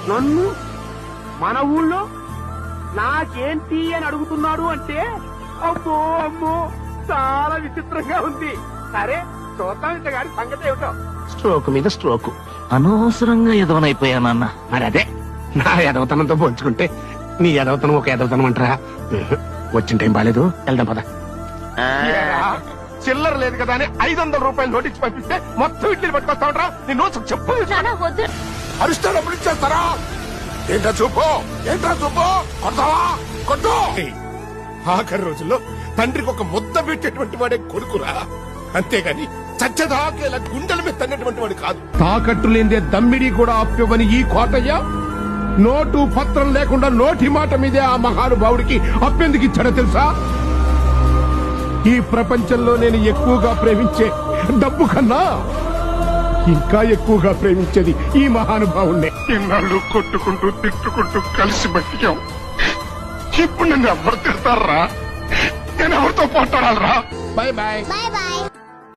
నన్ను మన ఊళ్ళో నాకేంటి అని అడుగుతున్నాడు అంటే అమ్మో అమ్మో చాలా విచిత్రంగా ఉంది. సరే చూద్దాం ఇంత గారి సంగతి ఏమిటో. స్ట్రోక్ మీద స్ట్రోక్, అనవసరంగా ఎదవనైపోయానన్న. మరి అదే నా ఎదవతనంతో పోల్చుకుంటే నీ ఎదవతనం ఒక ఎదవతనం అంటారా? వచ్చిన టైం బాలేదు, వెళ్దాం పద. చిల్లర లేదు కదా అని 500 రూపాయలు నోటీస్ పంపిస్తే మొత్తం ఇడ్లీ పట్టుకొస్తా ఉంటారా? నీ నోట్స్ చెప్పు. అరిస్తే డబ్బులు ఇచ్చేస్తారా? ఏంట్రా చూపు, ఏంట్రా చూపు, కొడతావా కొట్టు. ఆఖరి రోజుల్లో తండ్రికి ఒక ముద్ద పెట్టేటువంటి వాడే కొడుకురా, అంతేగాని చచ్చదాకా ఇలా గుండెల మీద తన్నటువంటి వాడు కాదు. తాకట్టు లేదే దమ్మిడి కూడా అప్పివ్వని ఈ కోటయ్య నోటు పత్రం లేకుండా నోటి మాట మీదే ఆ మహానుభావుడికి అప్పెందుకు ఇచ్చాడో తెలుసా? ఈ ప్రపంచంలో నేను ఎక్కువగా ప్రేమించే డబ్బు కన్నా ఇంకా ఎక్కువగా ప్రేమించేది ఈ మహానుభావుణ్ణి. ఇన్నాళ్ళు కొట్టుకుంటూ తిట్టుకుంటూ కలిసి బతికాం. ఇప్పుడు నన్ను ఎవరు తిడతారా? నేను ఎవరితో పోట్లాడాలరా? Bye bye.